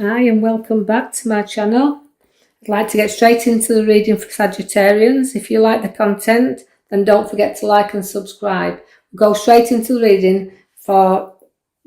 Hi and welcome back to my channel. I'd like to get straight into the reading for Sagittarians. If you like the content, then don't forget to like and subscribe. We'll go straight into the reading for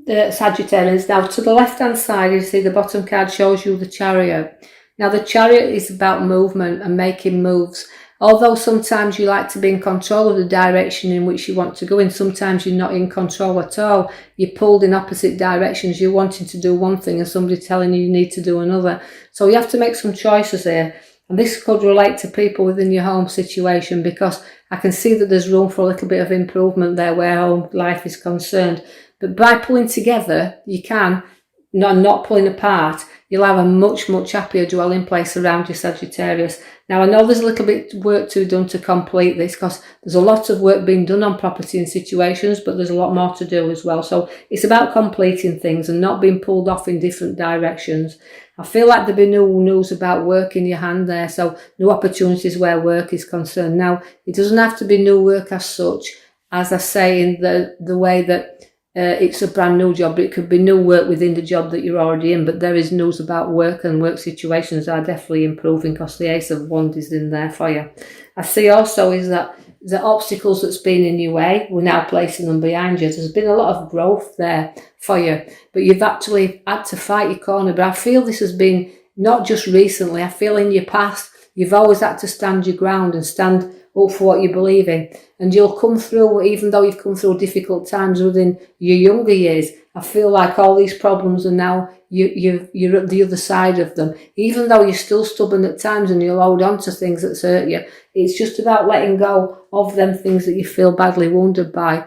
the Sagittarians. Now to the left hand side, you see the bottom card shows you the Chariot. Now the Chariot is about movement and making moves. Although sometimes you like to be in control of the direction in which you want to go in, sometimes you're not in control at all. You're pulled in opposite directions. You're wanting to do one thing and somebody telling you need to do another. So you have to make some choices here. And this could relate to people within your home situation, because I can see that there's room for a little bit of improvement there where home life is concerned. But by pulling together, you can, not pulling apart, you'll have a much happier dwelling place around your Sagittarius. Now I know there's a little bit of work to be done to complete this, because there's a lot of work being done on property and situations, but there's a lot more to do as well. So it's about completing things and not being pulled off in different directions. I feel like there'll be new news about work in your hand there, so new opportunities where work is concerned. Now it doesn't have to be new work as such, as I say, in the way that it's a brand new job, but it could be new work within the job that you're already in. But there is news about work, and work situations are definitely improving because the Ace of Wands is in there for you. I see also is that the obstacles that's been in your way, we're now placing them behind you. There's been a lot of growth there for you, but you've actually had to fight your corner. But I feel this has been not just recently. I feel in your past, you've always had to stand your ground and stand up for what you believe in, and you'll come through. Even though you've come through difficult times within your younger years, I feel like all these problems are now you're at the other side of them. Even though you're still stubborn at times and you'll hold on to things that hurt you, it's just about letting go of them things that you feel badly wounded by,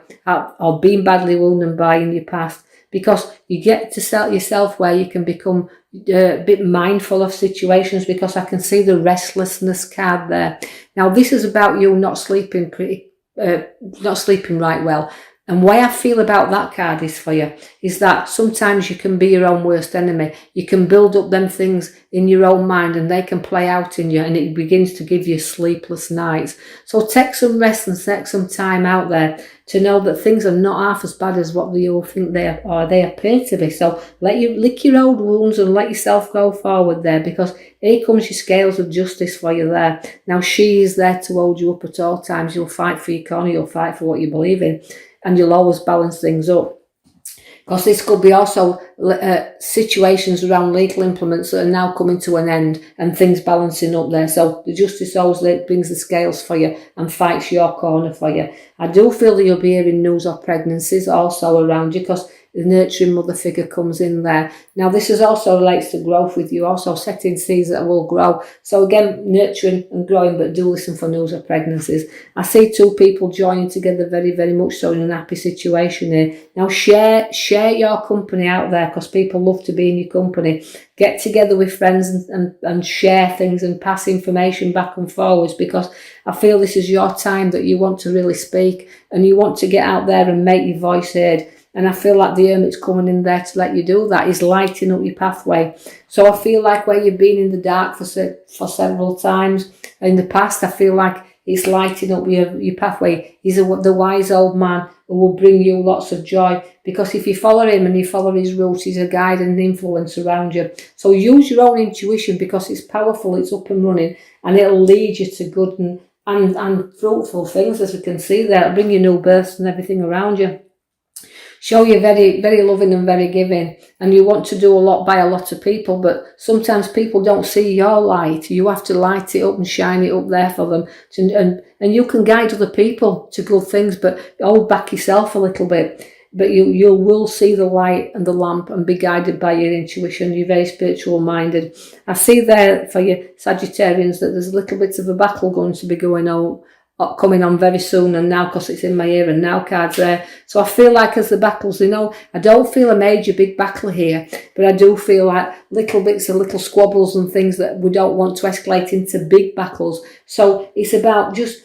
or been badly wounded by in your past, because you get to set yourself where you can become a bit mindful of situations, because I can see the restlessness card there. Now this is about you not sleeping right well. And the way I feel about that card is for you, is that sometimes you can be your own worst enemy. You can build up them things in your own mind and they can play out in you, and it begins to give you sleepless nights. So take some rest and take some time out there to know that things are not half as bad as what you think they are, or they appear to be. So let you lick your old wounds and let yourself go forward there, because here comes your scales of justice for you there. Now she is there to hold you up at all times. You'll fight for your corner, you'll fight for what you believe in, and you'll always balance things up. Because this could be also situations around legal implements that are now coming to an end and things balancing up there. So the justice always brings the scales for you and fights your corner for you. I do feel that you'll be hearing news of pregnancies also around you, because the nurturing mother figure comes in there. Now this is also relates to growth with you, also setting seeds that will grow. So again, nurturing and growing, but do listen for news of pregnancies. I see two people joining together very much so in an happy situation here. Now share your company out there, because people love to be in your company. Get together with friends and share things and pass information back and forwards, because I feel this is your time that you want to really speak and you want to get out there and make your voice heard. And I feel like the Hermit's coming in there to let you do that. He's lighting up your pathway. So I feel like where you've been in the dark for several times in the past, I feel like he's lighting up your pathway. He's the wise old man who will bring you lots of joy, because if you follow him and you follow his routes, he's a guide and influence around you. So use your own intuition, because it's powerful, it's up and running, and it'll lead you to good and fruitful things, as we can see there. It'll bring you new births and everything around you. Show you're very loving and very giving, and you want to do a lot by a lot of people, but sometimes people don't see your light. You have to light it up and shine it up there for them, and you can guide other people to good things, but hold back yourself a little bit. But you will see the light and the lamp and be guided by your intuition. You're very spiritual minded. I see there for you Sagittarians that there's a little bit of a battle going to be going on, coming on very soon, and now, because it's in my ear and now cards there. So I feel like as the battles, I don't feel a major big battle here, but I do feel like little bits of little squabbles and things that we don't want to escalate into big battles. So it's about just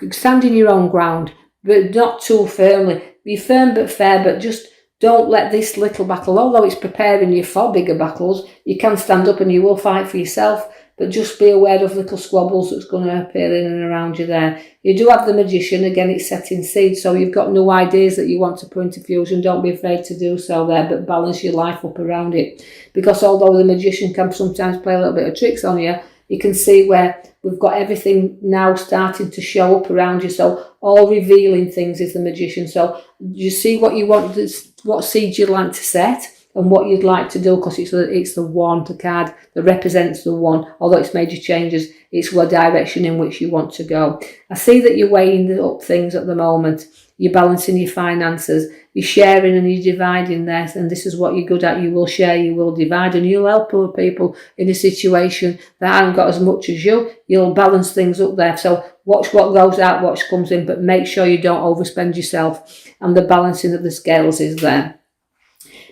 standing your own ground, but not too firmly. Be firm but fair, but just don't let this little battle, although it's preparing you for bigger battles, you can stand up and you will fight for yourself. but just be aware of little squabbles that's going to appear in and around you there. You do have the Magician, again it's setting seed, so you've got new ideas that you want to put into fusion. Don't be afraid to do so there, but balance your life up around it. Because although the Magician can sometimes play a little bit of tricks on you, you can see where we've got everything now starting to show up around you. So all revealing things is the Magician. So you see what you want, what seeds you'd like to set and what you'd like to do, because it's the one, the card that represents the one. Although it's major changes, it's the direction in which you want to go. I see that you're weighing up things at the moment. You're balancing your finances, you're sharing and you're dividing there, and this is what you're good at. You will share, you will divide, and you'll help other people in a situation that haven't got as much as you. You'll balance things up there. So watch what goes out, watch comes in, but make sure you don't overspend yourself, and the balancing of the scales is there.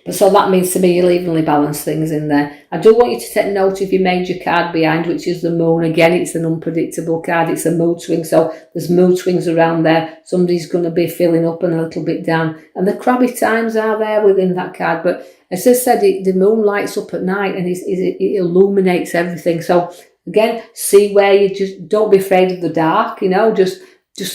But so that means to me you'll evenly balance things in there. I do want you to take note of your major card behind, which is the Moon. Again, it's an unpredictable card. It's a mood swing. So there's mood swings around there. Somebody's going to be feeling up and a little bit down. And the crabby times are there within that card. But as I said, the Moon lights up at night and it illuminates everything. So again, see where you just don't be afraid of the dark, just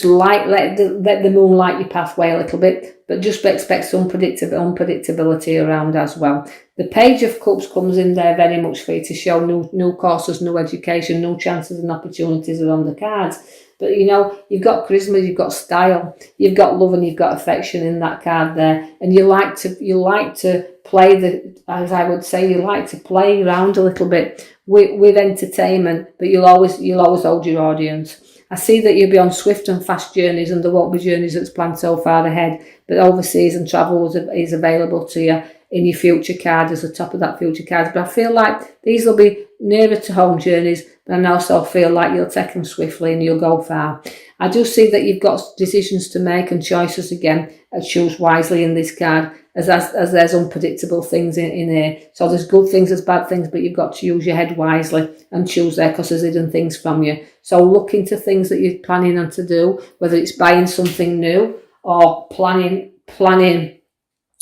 let the Moon light your pathway a little bit, but just expect some unpredictability around as well. The Page of Cups comes in there very much for you to show new courses, new education, new chances and opportunities around the cards. But you've got charisma, you've got style, you've got love and you've got affection in that card there. And you like to play as I would say, you like to play around a little bit with entertainment, but you'll always hold your audience. I see that you'll be on swift and fast journeys, and there won't be journeys that's planned so far ahead, but overseas and travel is available to you in your future card as the top of that future card. But I feel like these will be nearer to home journeys, but I also feel like you'll take them swiftly and you'll go far. I do see that you've got decisions to make and choices again. Choose wisely in this card, as there's unpredictable things in here. So there's good things, there's bad things, but you've got to use your head wisely and choose there, because there's hidden things from you. So look into things that you're planning on to do, whether it's buying something new or planning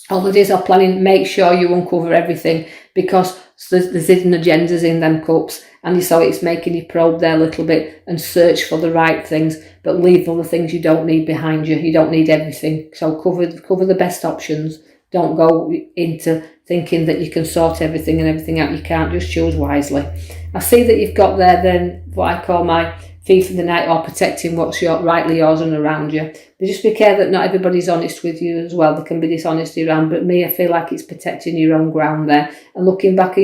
holidays or planning. Make sure you uncover everything, because there's hidden agendas in them cups, and so it's making you probe there a little bit and search for the right things, but leave all the things you don't need behind you. You don't need everything, so cover the best options. Don't go into thinking that you can sort everything and everything out. You can't. Just choose wisely. I see that you've got there then what I call my thief in the night, or protecting what's rightly yours and around you. But just be careful that not everybody's honest with you as well. There can be dishonesty around, but me, I feel like it's protecting your own ground there. And looking back,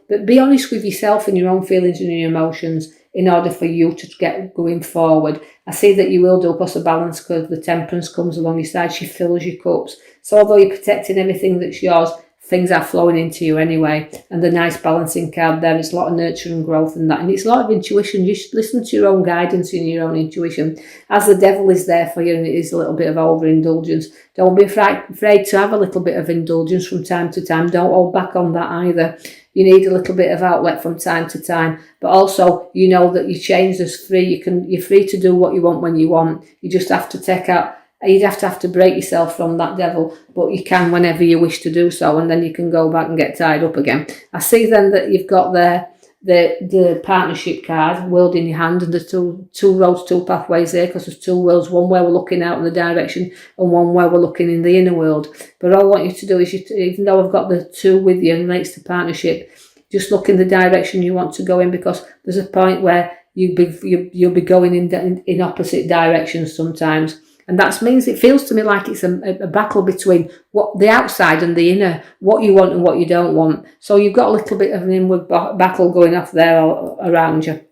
but be honest with yourself and your own feelings and your emotions in order for you to get going forward. I see that you will do, because the balance curve, the temperance comes along your side. She fills your cups. So although you're protecting everything that's yours, things are flowing into you anyway. And the nice balancing card there, it's a lot of nurture and growth in that. And it's a lot of intuition. You should listen to your own guidance and your own intuition. As the devil is there for you, and it is a little bit of overindulgence, don't be afraid to have a little bit of indulgence from time to time. Don't hold back on that either. You need a little bit of outlet from time to time, but also you know that your change is free. You're free to do what you want when you want. You just have to take out. You'd have to break yourself from that devil, but you can whenever you wish to do so, and then you can go back and get tied up again. I see then that you've got there the partnership card, world in your hand, and the two roads, two pathways there, because there's two worlds, one where we're looking out in the direction and one where we're looking in the inner world. But all I want you to do is, even though I've got the two with you and relates to partnership, just look in the direction you want to go in, because there's a point where you'll be going in opposite directions sometimes. And that means it feels to me like it's a battle between what the outside and the inner, what you want and what you don't want. So you've got a little bit of an inward battle going off there around you.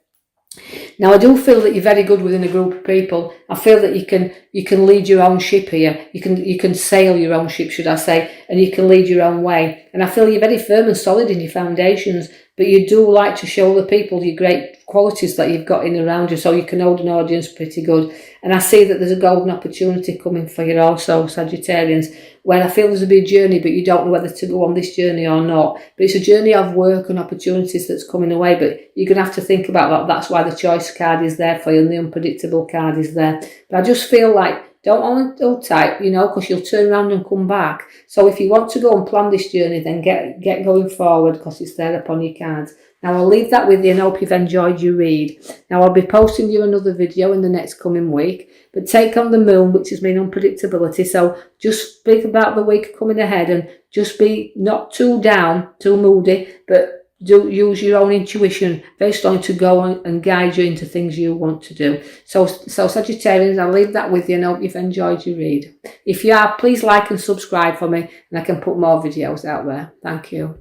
Now, I do feel that you're very good within a group of people. I feel that you can lead your own ship here. You can sail your own ship, should I say, and you can lead your own way. And I feel you're very firm and solid in your foundations, but you do like to show the people your great qualities that you've got in around you, so you can hold an audience pretty good. And I see that there's a golden opportunity coming for you also, Sagittarians, where I feel there's a big journey, but you don't know whether to go on this journey or not. But it's a journey of work and opportunities that's coming away, but you're going to have to think about that. That's why the choice card is there for you, and the unpredictable card is there. But I just feel like Don't hold tight, you know, because you'll turn around and come back. So if you want to go and plan this journey, then get going forward, because it's there upon your cards. Now I'll leave that with you and hope you've enjoyed your read. Now I'll be posting you another video in the next coming week. But take on the moon, which has been unpredictability. So just speak about the week coming ahead and just be not too down, too moody, but do use your own intuition very strong to go and guide you into things you want to do. So Sagittarians, I'll leave that with you and hope you've enjoyed your read. If you are, please like and subscribe for me, and I can put more videos out there. Thank you.